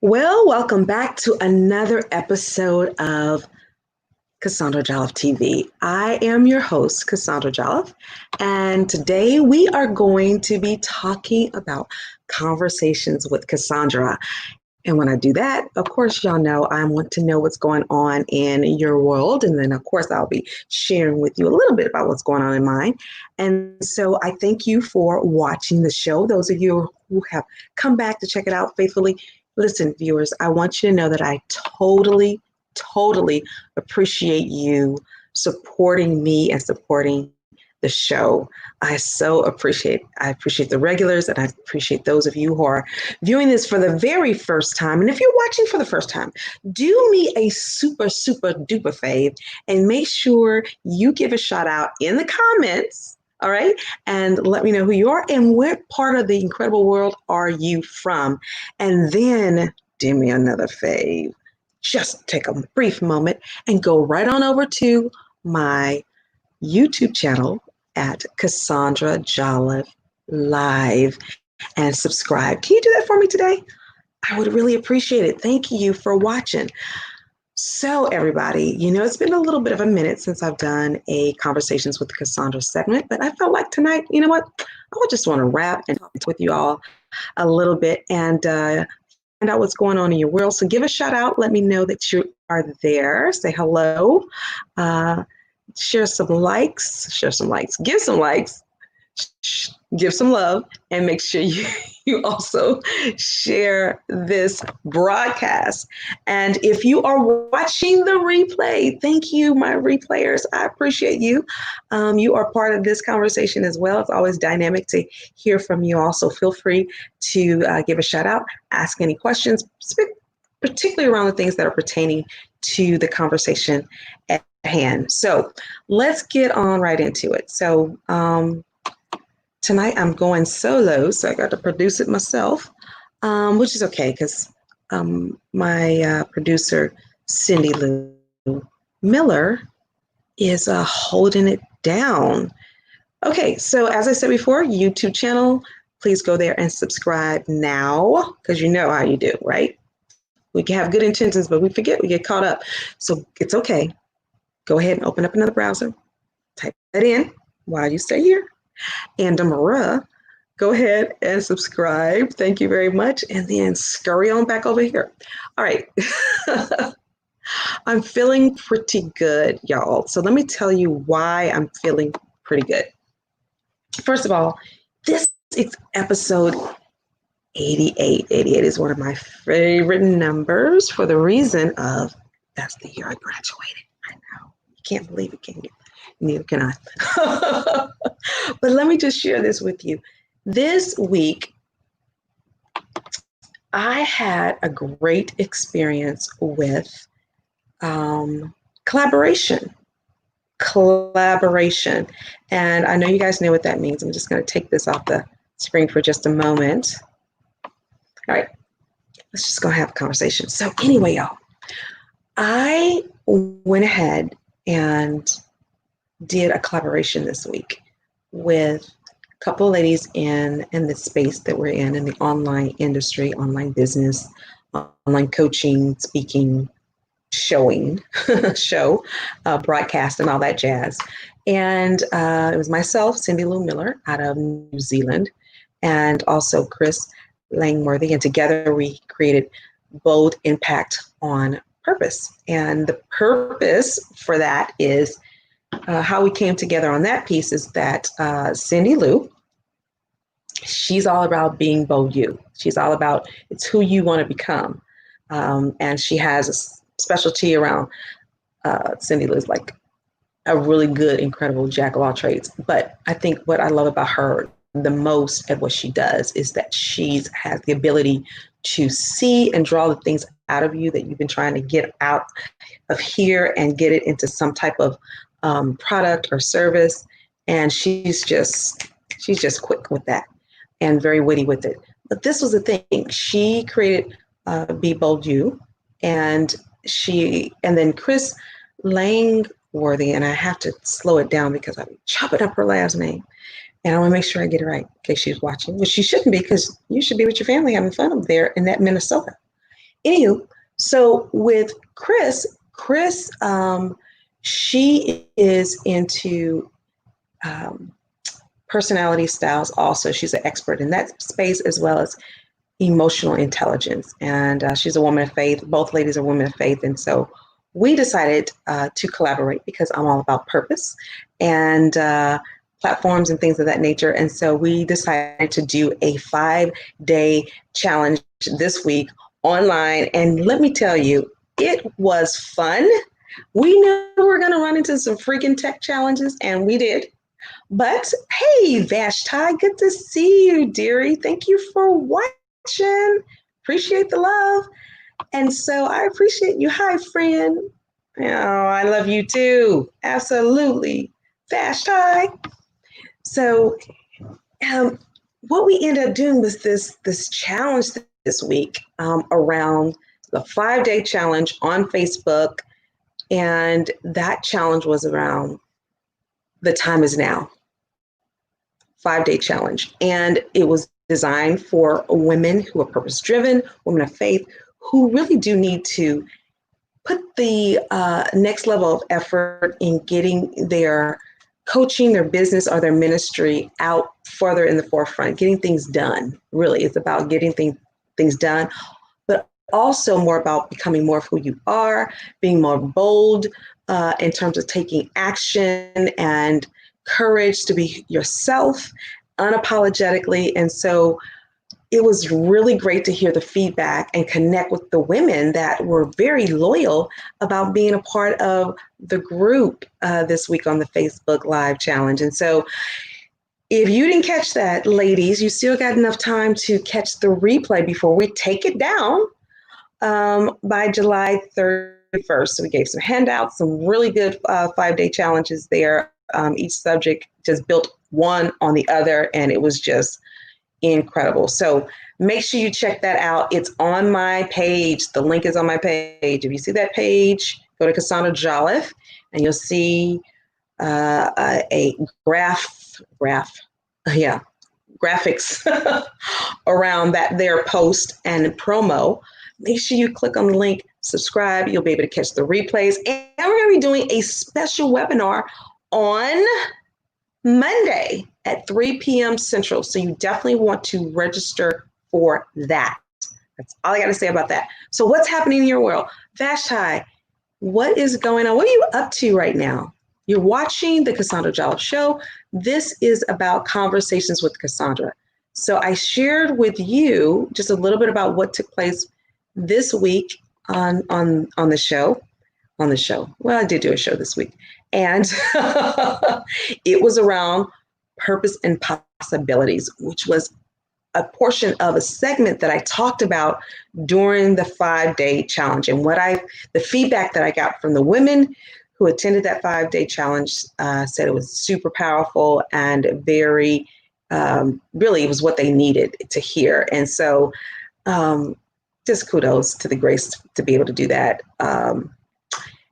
Well, welcome back to another episode of CaSaundra Jolliff TV. I am your host, CaSaundra Jolliff, and today we are going to be talking about conversations with Cassandra. And when I do that, of course, y'all know I want to know what's going on in your world. And then, of course, I'll be sharing with you a little bit about what's going on in mine. And so I thank you for watching the show. Those of you who have come back to check it out faithfully, listen, viewers, I want you to know that I totally appreciate you supporting me and supporting the show. I appreciate the regulars, and I appreciate those of you who are viewing this for the very first time. And if you're watching for the first time, do me a super duper fave and make sure you give a shout out in the comments. All right. And let me know who you are and what part of the incredible world are you from. And then do me another fave. Just take a brief moment and go right on over to my YouTube channel at CaSaundra Jolliff Live and subscribe. Can you do that for me today? I would really appreciate it. Thank you for watching. So everybody, it's been a little bit of a minute since I've done a Conversations with Cassandra segment, but I felt like tonight, you know what? I would just want to wrap and talk with you all a little bit and find out what's going on in your world. So give a shout out. Let me know that you are there. Say hello. Share some likes, give some likes, give some love, and make sure you also share this broadcast. And if you are watching the replay, thank you, my replayers. I appreciate you. You are part of this conversation as well. It's always dynamic to hear from you. Also, feel free to give a shout out, ask any questions, particularly around the things that are pertaining to the conversation at hand. So let's get on right into it. So tonight I'm going solo, so I got to produce it myself, which is okay because my producer, Cindy Lou Miller, is holding it down. Okay, so as I said before, YouTube channel, please go there and subscribe now because you know how you do, right? We can have good intentions, but we forget, we get caught up. So it's okay. Go ahead and open up another browser, type that in while you stay here. And go ahead and subscribe. Thank you very much. And then scurry on back over here. All right. I'm feeling pretty good, y'all. So let me tell you why I'm feeling pretty good. First of all, this is episode 88. 88 is one of my favorite numbers for the reason of that's the year I graduated. I know. You can't believe it, can you? Neither can I. But let me just share this with you. This week, I had a great experience with collaboration. And I know you guys know what that means. I'm just going to take this off the screen for just a moment. All right, let's just go have a conversation. So anyway, y'all, I went ahead and did a collaboration this week with a couple of ladies in the space that we're in the online industry, online business, online coaching, speaking, broadcast, and all that jazz. And it was myself, Cindy Lou Miller, out of New Zealand, and also Chris Langworthy. And together we created Bold Impact on Purpose. And the purpose for that is how we came together on that piece is that Cindy Lou, she's all about being bold you. She's all about it's who you want to become. And she has a specialty around Cindy Lou's like a really good, incredible jack of all trades. But I think what I love about her the most at what she does is that she has the ability to see and draw the things out of you that you've been trying to get out of here and get it into some type of product or service. And she's just quick with that and very witty with it. But this was the thing. She created Be Bold You, and then Chris Langworthy, and I have to slow it down because I'm chopping up her last name. And I want to make sure I get it right in case she's watching, which she shouldn't be because you should be with your family having fun up there in that Minnesota. Anywho, so with Chris, she is into um, personality styles also. She's an expert in that space as well as emotional intelligence. And she's a woman of faith. Both ladies are women of faith. And so we decided to collaborate because I'm all about purpose and platforms and things of that nature. And so we decided to do a 5-day challenge this week online. And let me tell you, it was fun. We knew we were going to run into some freaking tech challenges, and we did. But hey, Vashti, good to see you, dearie. Thank you for watching. Appreciate the love. And so I appreciate you. Hi, friend. Oh, I love you too. Absolutely. Vashti. So what we ended up doing was this challenge this week around the 5-day challenge on Facebook. And that challenge was around the time is now. 5-day challenge. And it was designed for women who are purpose-driven, women of faith, who really do need to put the next level of effort in getting their coaching, their business, or their ministry out further in the forefront, getting things done. Really, it's about getting things done, but also more about becoming more of who you are, being more bold in terms of taking action and courage to be yourself unapologetically. And so it was really great to hear the feedback and connect with the women that were very loyal about being a part of the group this week on the Facebook Live Challenge. And so if you didn't catch that, ladies, you still got enough time to catch the replay before we take it down by July 31st. So we gave some handouts, some really good 5-day challenges there. Each subject just built one on the other, and it was just incredible. So make sure you check that out. It's on my page. The link is on my page. If you see that page, go to CaSaundra Jolliff, and you'll see a graphics around that their post and promo. Make sure you click on the link, subscribe. You'll be able to catch the replays. And we're going to be doing a special webinar on Monday at 3 p.m. Central. So you definitely want to register for that. That's all I got to say about that. So what's happening in your world? Vashti, what is going on? What are you up to right now? You're watching the CaSaundra Jolliff Show. This is about conversations with CaSaundra. So I shared with you just a little bit about what took place this week on the show. Well, I did do a show this week. And it was around purpose and possibilities, which was a portion of a segment that I talked about during the 5-day challenge. And the feedback that I got from the women who attended that 5-day challenge said it was super powerful and very, really, it was what they needed to hear. And so just kudos to the grace to be able to do that. And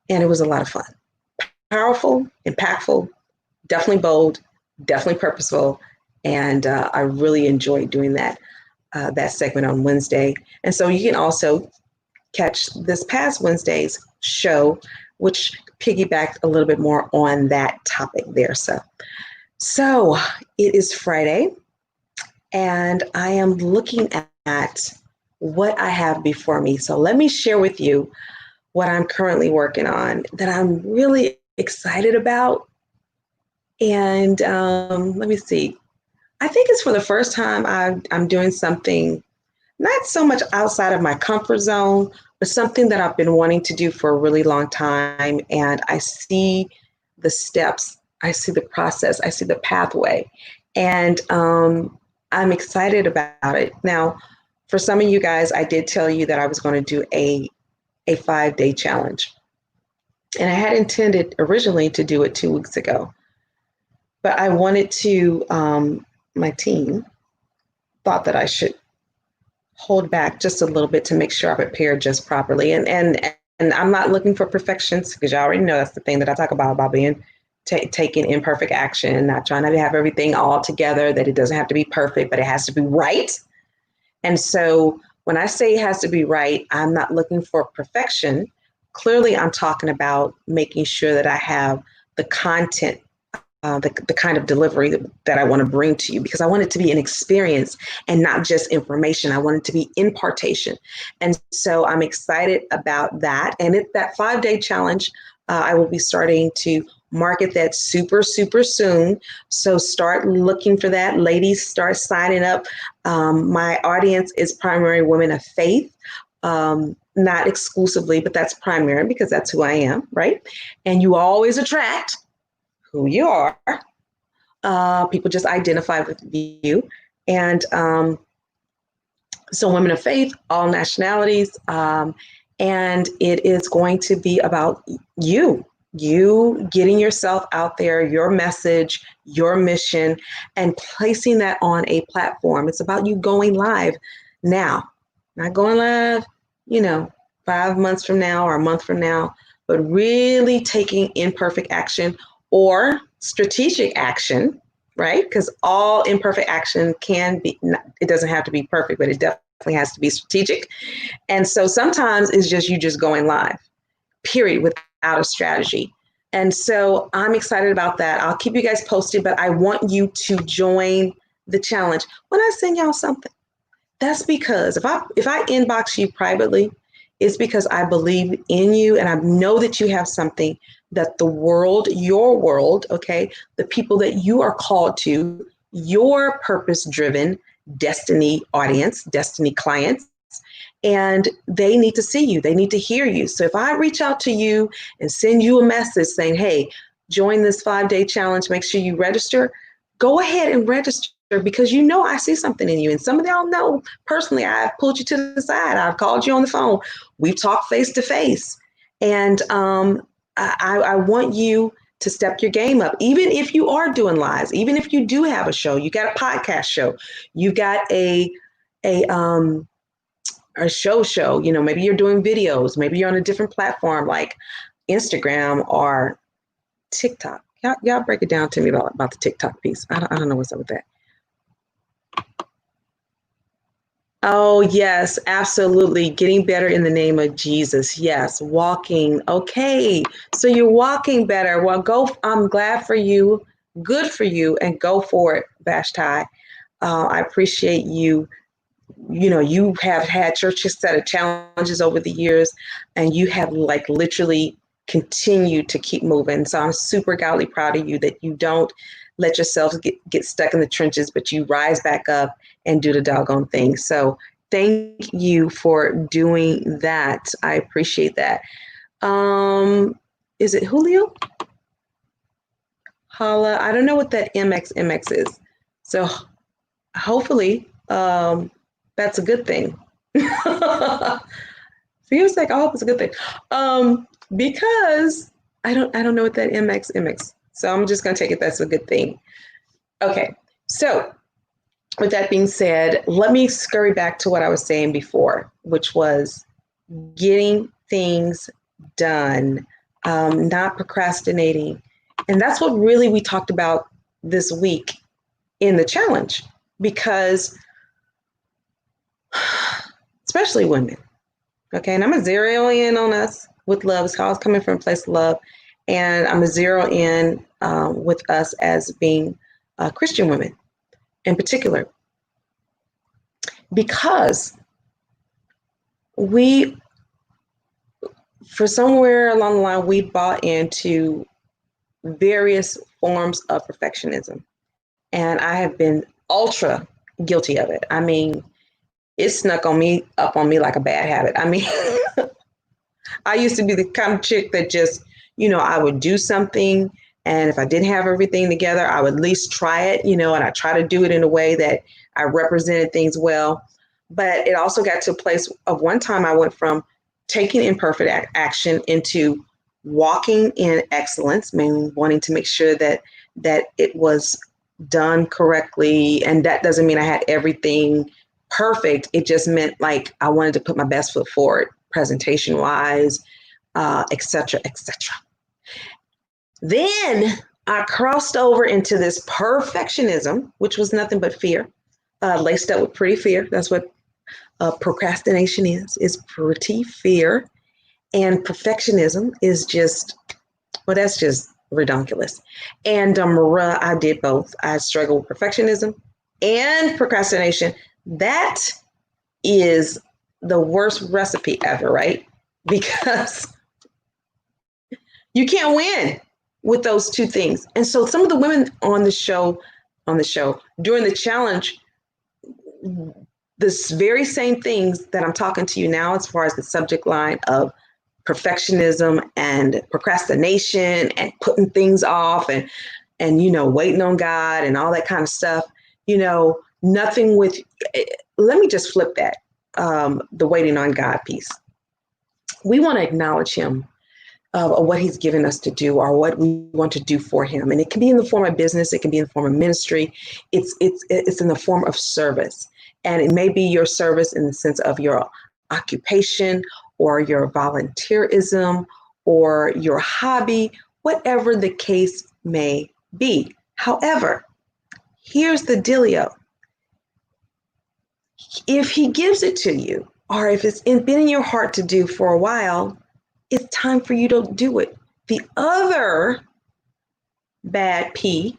it was a lot of fun. Powerful, impactful, definitely bold, definitely purposeful. And I really enjoyed doing that segment on Wednesday. And so you can also catch this past Wednesday's show, which piggybacked a little bit more on that topic there. So it is Friday, and I am looking at what I have before me. So let me share with you what I'm currently working on that I'm really excited about. And let me see. I think it's for the first time I'm doing something not so much outside of my comfort zone, but something that I've been wanting to do for a really long time. And I see the steps, I see the process, I see the pathway, and I'm excited about it. Now, for some of you guys, I did tell you that I was going to do a 5-day challenge. And I had intended originally to do it 2 weeks ago, but I wanted to, my team thought that I should hold back just a little bit to make sure I prepared just properly. And I'm not looking for perfections, because you already know that's the thing that I talk about being taking imperfect action, not trying to have everything all together, that it doesn't have to be perfect, but it has to be right. And so When I say it has to be right, I'm not looking for perfection. Clearly, I'm talking about making sure that I have the content, the kind of delivery that I want to bring to you, because I want it to be an experience and not just information. I want it to be impartation. And so I'm excited about that. And that 5-day challenge, I will be starting to market that super, super soon. So start looking for that. Ladies, start signing up. My audience is primary women of faith. Not exclusively, but that's primary because that's who I am, right? And you always attract who you are. People just identify with you. And so women of faith, all nationalities. And it is going to be about you getting yourself out there, your message, your mission, and placing that on a platform. It's about you going live now, not going live, 5 months from now or a month from now, but really taking imperfect action or strategic action, right? Because all imperfect action can be, it doesn't have to be perfect, but it definitely has to be strategic. And so sometimes it's just you just going live, period, without a strategy. And so I'm excited about that. I'll keep you guys posted, but I want you to join the challenge. When I send y'all something, that's because if I inbox you privately, it's because I believe in you and I know that you have something that the world, your world, okay, the people that you are called to, your purpose-driven destiny audience, destiny clients, and they need to see you. They need to hear you. So if I reach out to you and send you a message saying, hey, join this 5-day challenge, make sure you register, go ahead and register, because I see something in you. And some of y'all know personally, I've pulled you to the side. I've called you on the phone. We've talked face to face. And I want you to step your game up, even if you are doing lives, even if you do have a show, you got a podcast show, you got a show, maybe you're doing videos, maybe you're on a different platform like Instagram or TikTok. Y'all break it down to me about the TikTok piece. I don't know what's up with that. Oh, yes, absolutely. Getting better in the name of Jesus. Yes, walking. Okay, so you're walking better. Well, go. I'm glad for you. Good for you, and go for it, Vashti. I appreciate you. You have had your set of challenges over the years, and you have literally continued to keep moving. So I'm super godly proud of you that you don't let yourself get stuck in the trenches, but you rise back up and do the doggone thing. So thank you for doing that. I appreciate that. Is it Julio? Holla. I don't know what that MXMX is. So hopefully that's a good thing. Feels like I hope it's a good thing. Because I don't know what that MXMX. So I'm just gonna take it that's a good thing. Okay, so with that being said, let me scurry back to what I was saying before, which was getting things done, not procrastinating. And that's what really we talked about this week in the challenge, because especially women, okay, and I'm a zero in on us with love. It's always coming from a place of love. And I'm a zero in with us as being Christian women in particular, because we, for somewhere along the line, we bought into various forms of perfectionism. And I have been ultra guilty of it. I mean, it snuck up on me like a bad habit. I mean, I used to be the kind of chick that just, I would do something, and if I didn't have everything together, I would at least try it, and I try to do it in a way that I represented things well. But it also got to a place of one time I went from taking imperfect action into walking in excellence, meaning wanting to make sure that it was done correctly. And that doesn't mean I had everything perfect. It just meant I wanted to put my best foot forward, presentation wise, et cetera, et cetera. Then I crossed over into this perfectionism, which was nothing but fear, laced up with pretty fear. That's what procrastination is pretty fear. And perfectionism is just, well, that's just redonkulous. And I did both. I struggle with perfectionism and procrastination. That is the worst recipe ever, right? Because you can't win with those two things. And so some of the women on the show during the challenge, this very same things that I'm talking to you now, as far as the subject line of perfectionism and procrastination and putting things off and waiting on God and all that kind of stuff, nothing with, let me just flip that, the waiting on God piece. We want to acknowledge him of what he's given us to do, or what we want to do for him. And it can be in the form of business. It can be in the form of ministry. It's in the form of service. And it may be your service in the sense of your occupation or your volunteerism or your hobby, whatever the case may be. However, here's the dealio. If he gives it to you, or if it's been in your heart to do for a while, it's time for you to do it. The other bad P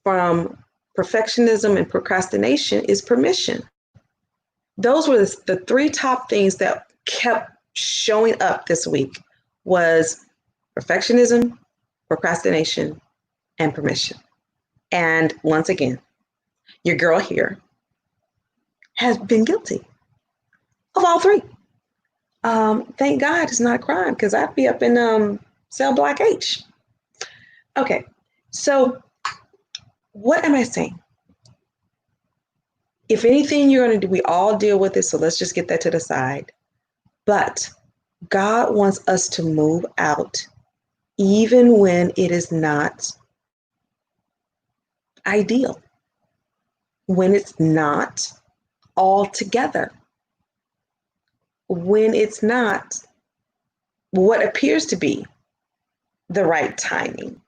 from perfectionism and procrastination is permission. Those were the three top things that kept showing up this week: was perfectionism, procrastination, and permission. And once again, your girl here has been guilty of all three. Thank God it's not a crime, because I'd be up in cell block H. Okay, so what am I saying? If anything you're going to do, we all deal with it, so let's just get that to the side. But God wants us to move out even when it is not ideal, when it's not all together, when it's not what appears to be the right timing.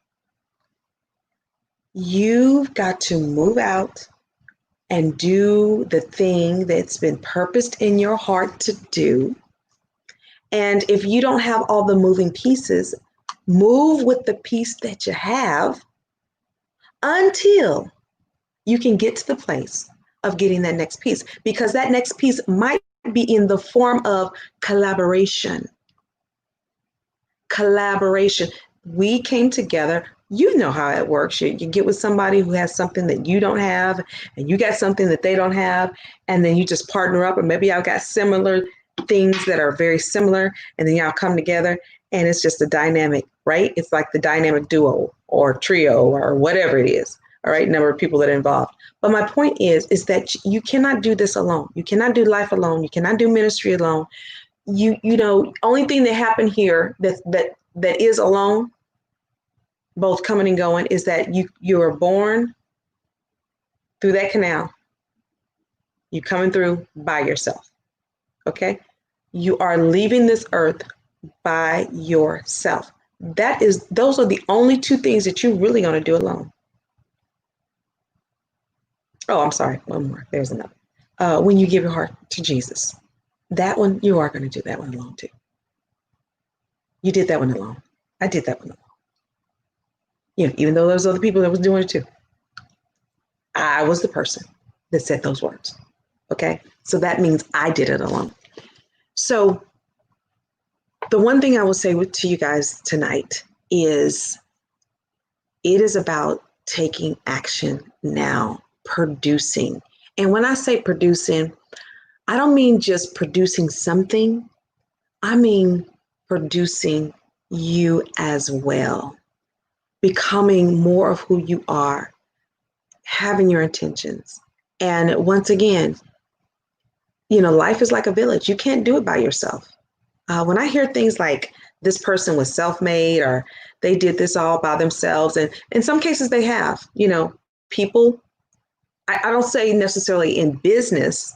You've got to move out and do the thing that's been purposed in your heart to do. And if you don't have all the moving pieces, move with the piece that you have until you can get to the place of getting that next piece, because that next piece might be in the form of collaboration. We came together. You know how it works. You get with somebody who has something that you don't have, and you got something that they don't have, and then you just partner up, or maybe y'all got similar things that are very similar, and then y'all come together, and it's just a dynamic, right? It's like the dynamic duo or trio or whatever it is, all right, number of people that are involved. But my point is that you cannot do this alone. You cannot do life alone. You cannot do ministry alone. Only thing that happened here that is alone, both coming and going, is that you were born through that canal. You're coming through by yourself. Okay? You are leaving this earth by yourself. Those are the only two things that you're really going to do alone. Oh, I'm sorry. One more. There's another. When you give your heart to Jesus, that one, you are going to do that one alone too. You did that one alone. I did that one alone. Even though there was other people that was doing it too. I was the person that said those words. Okay? So that means I did it alone. So the one thing I will say to you guys tonight is it is about taking action now, producing. And when I say producing, I don't mean just producing something. I mean producing you as well, becoming more of who you are, having your intentions. And once again, life is like a village. You can't do it by yourself. When I hear things like this person was self-made, or they did this all by themselves, and in some cases they have, people, I don't say necessarily in business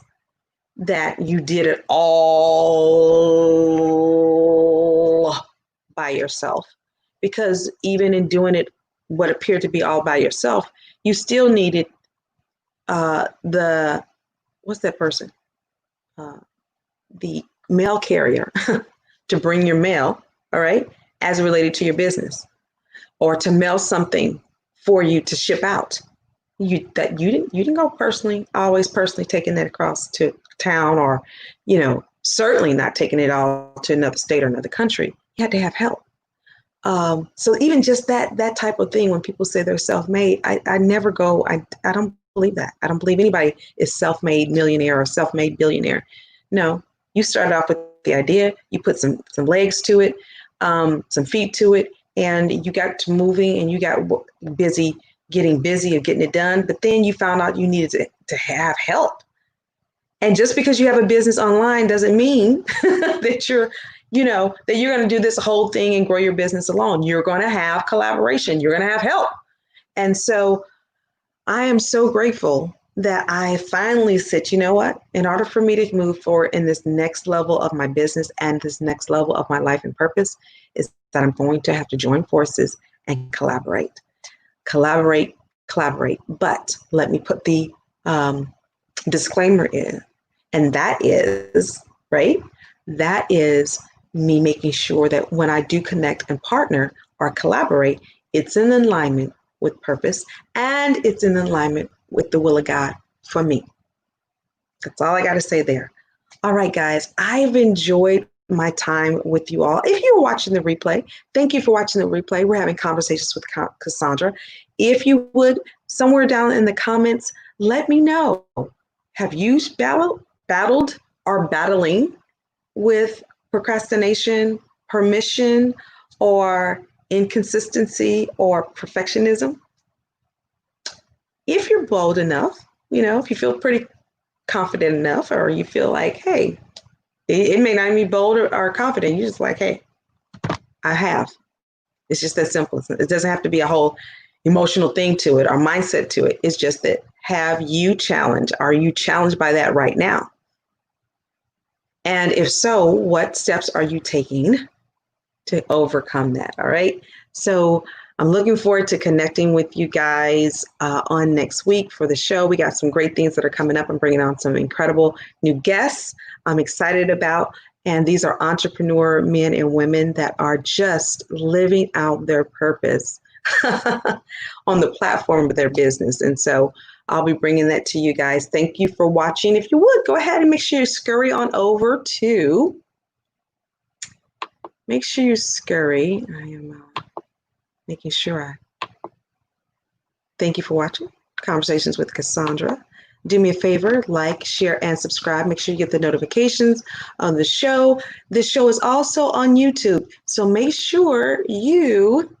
that you did it all by yourself, because even in doing it what appeared to be all by yourself, you still needed what's that person? uh, the mail carrier to bring your mail, all right, as related to your business, or to mail something for you to ship out. You didn't go personally, always personally taking that across to town, or certainly not taking it all to another state or another country. You had to have help. So even just that type of thing, when people say they're self-made, I never go. I don't believe that. I don't believe anybody is self-made millionaire or self-made billionaire. No, you started off with the idea, you put some legs to it, some feet to it, and you got to moving, and you got busy getting busy of getting it done. But then you found out you needed to have help. And just because you have a business online doesn't mean that you're going to do this whole thing and grow your business alone. You're going to have collaboration. You're going to have help. And so I am so grateful that I finally said, you know what? In order for me to move forward in this next level of my business and this next level of my life and purpose, is that I'm going to have to join forces and collaborate. Collaborate. But let me put the disclaimer in, and that is, right? That is me making sure that when I do connect and partner or collaborate, it's in alignment with purpose, and it's in alignment with the will of God for me. That's all I got to say there. All right, guys, I've enjoyed my time with you all. If you're watching the replay, thank you for watching the replay. We're having conversations with CaSaundra. If you would, somewhere down in the comments, let me know. Have you battled or battling with procrastination, permission, or inconsistency or perfectionism? If you're bold enough, if you feel pretty confident enough, or you feel like, hey, it may not be bold or confident. You're just like, hey, I have. It's just that simple. It doesn't have to be a whole emotional thing to it or mindset to it. It's just that, have you challenged? Are you challenged by that right now? And if so, what steps are you taking to overcome that? All right. So I'm looking forward to connecting with you guys on next week for the show. We got some great things that are coming up. I'm bringing on some incredible new guests I'm excited about. And these are entrepreneur men and women that are just living out their purpose on the platform of their business. And so I'll be bringing that to you guys. Thank you for watching. If you would, go ahead and make sure you scurry on over to, I am making sure thank you for watching Conversations with CaSaundra. Do me a favor, like, share, and subscribe. Make sure you get the notifications on the show. This show is also on YouTube, so make sure you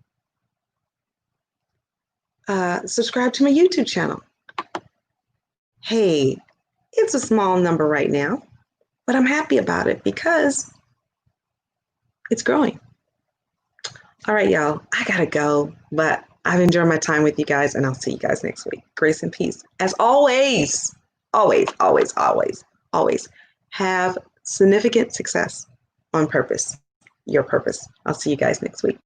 subscribe to my YouTube channel. Hey, it's a small number right now, but I'm happy about it because it's growing. All right, y'all, I gotta go, but I've enjoyed my time with you guys, and I'll see you guys next week. Grace and peace. As always, always, always, always, always have significant success on purpose, your purpose. I'll see you guys next week.